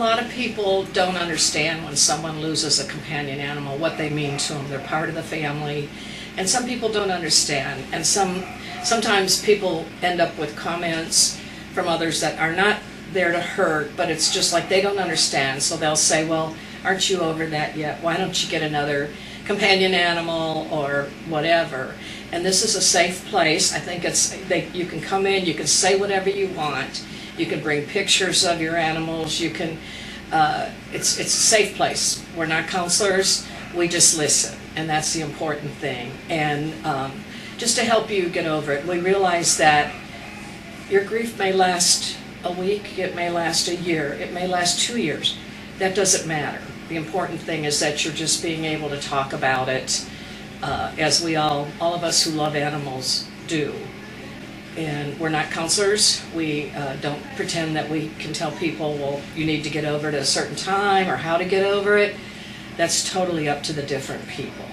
lot of people don't understand when someone loses a companion animal, what they mean to them. They're part of the family, and some people don't understand. And sometimes people end up with comments from others that are not there to hurt, but it's just like they don't understand. So they'll say, well, aren't you over that yet? Why don't you get another companion animal or whatever? And this is a safe place. I think you can come in, you can say whatever you want. You can bring pictures of your animals. You can, it's a safe place. We're not counselors. We just listen, and that's the important thing. And just to help you get over it, we realize that your grief may last a week, it may last a year, it may last 2 years. That doesn't matter. The important thing is that you're just being able to talk about it, as we all of us who love animals do. And we're not counselors. We don't pretend that we can tell people, well, you need to get over it at a certain time or how to get over it. That's totally up to the different people.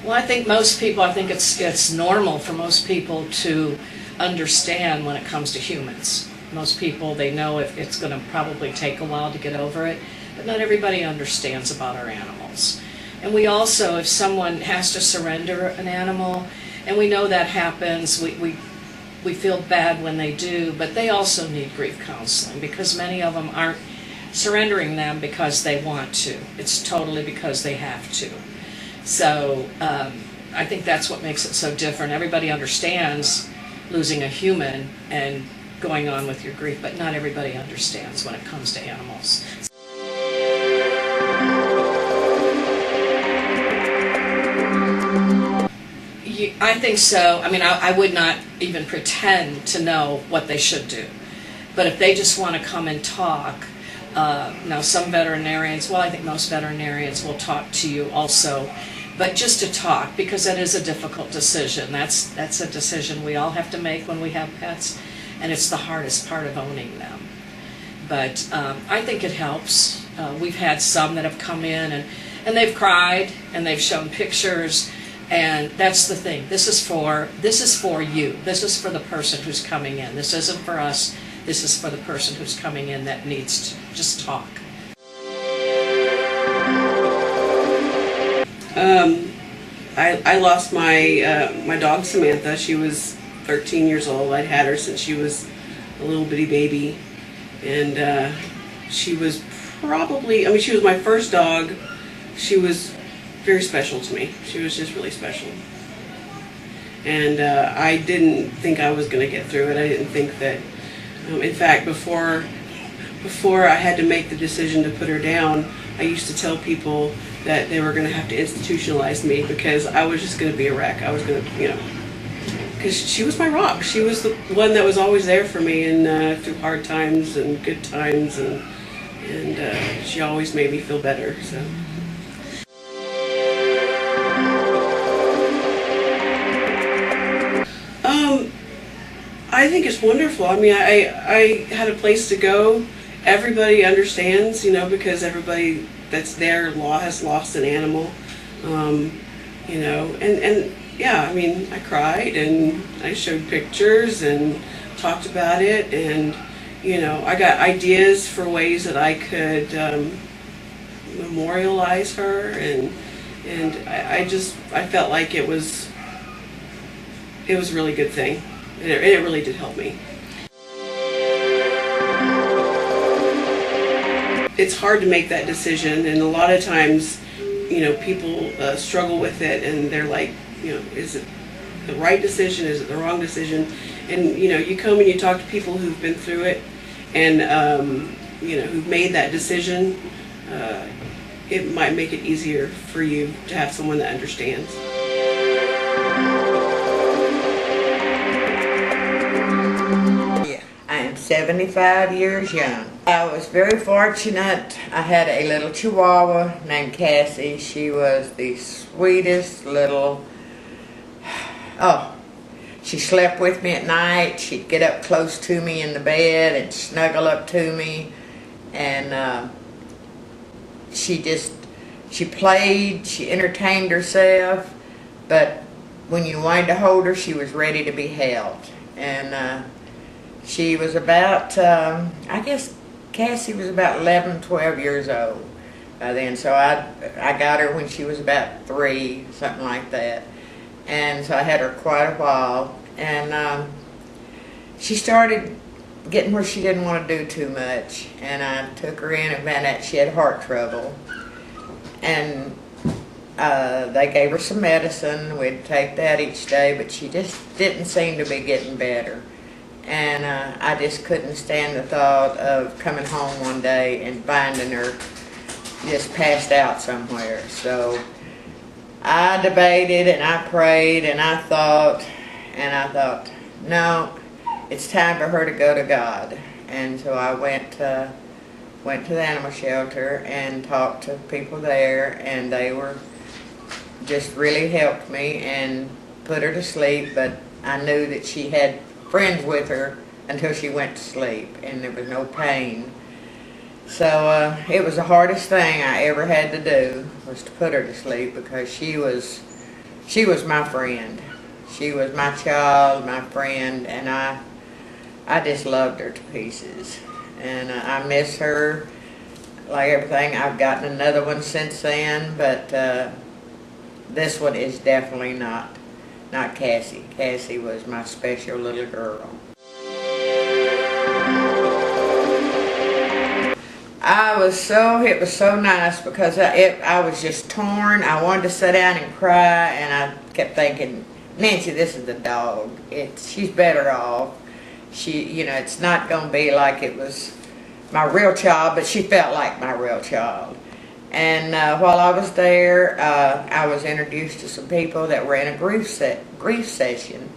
Well, I think it's normal for most people to understand when it comes to humans. Most people, they know if it's going to probably take a while to get over it, but not everybody understands about our animals. And we also, if someone has to surrender an animal, and we know that happens, we feel bad when they do, but they also need grief counseling because many of them aren't surrendering them because they want to. It's totally because they have to. So I think that's what makes it so different. Everybody understands losing a human and going on with your grief, but not everybody understands when it comes to animals. I think so. I mean, I would not even pretend to know what they should do. But if they just want to come and talk, now some veterinarians, well, I think most veterinarians will talk to you also, but just to talk, because that is a difficult decision. That's a decision we all have to make when we have pets, and it's the hardest part of owning them. But I think it helps. We've had some that have come in and they've cried and they've shown pictures. And that's the thing. This is for you. This is for the person who's coming in. This isn't for us. This is for the person who's coming in that needs to just talk. I lost my dog Samantha. She was 13 years old. I'd had her since she was a little bitty baby, and she was she was my first dog. She was very special to me. She was just really special. And I didn't think I was going to get through it. I didn't think that, in fact, before I had to make the decision to put her down, I used to tell people that they were going to have to institutionalize me because I was just going to be a wreck. I was going to, because she was my rock. She was the one that was always there for me and through hard times and good times, and she always made me feel better. So. I think it's wonderful. I mean, I had a place to go. Everybody understands, because everybody that's there has lost an animal, and yeah, I mean, I cried and I showed pictures and talked about it, and I got ideas for ways that I could memorialize her, and I felt like it was a really good thing. It really did help me. It's hard to make that decision, and a lot of times, people struggle with it, and they're like, is it the right decision? Is it the wrong decision? And you come and you talk to people who've been through it, and who've made that decision. It might make it easier for you to have someone that understands. I am 75 years young. I was very fortunate. I had a little Chihuahua named Cassie. She was the sweetest little, she slept with me at night. She'd get up close to me in the bed and snuggle up to me. And she played, she entertained herself, but when you wanted to hold her, she was ready to be held. and she was about, I guess Cassie was about 11, 12 years old by then. So I got her when she was about 3, something like that. And so I had her quite a while. And she started getting where she didn't want to do too much. And I took her in and found out she had heart trouble. And they gave her some medicine. We'd take that each day, but she just didn't seem to be getting better. And I just couldn't stand the thought of coming home one day and finding her just passed out somewhere. So I debated and I prayed and I thought, no, it's time for her to go to God. And so I went to the animal shelter and talked to people there, and they were just really helped me and put her to sleep. But I knew that she had friends with her until she went to sleep, and there was no pain. So it was the hardest thing I ever had to do, was to put her to sleep, because she was my friend. She was my child, my friend, and I just loved her to pieces. And I miss her like everything. I've gotten another one since then, but this one is definitely not Cassie. Cassie was my special little girl. It was so nice, because I was just torn. I wanted to sit down and cry, and I kept thinking, Nancy, this is the dog. She's better off. It's not going to be like it was my real child, but she felt like my real child. And while I was there, I was introduced to some people that were in a grief session,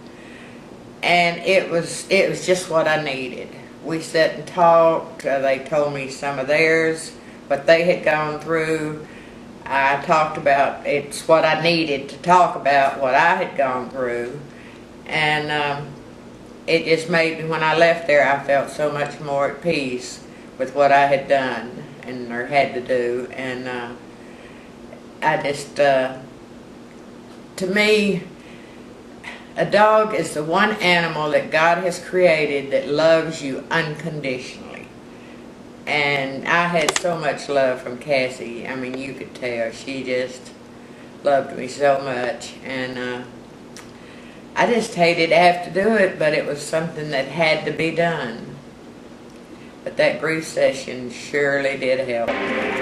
and it was just what I needed. We sat and talked. They told me some of theirs, what they had gone through. I talked about, it's what I needed to talk about, what I had gone through. And it just made me, when I left there, I felt so much more at peace with what I had done or had to do. And I just, to me, a dog is the one animal that God has created that loves you unconditionally. And I had so much love from Cassie. I mean, you could tell. She just loved me so much. And I just hated to have to do it, but it was something that had to be done. But that grief session surely did help me.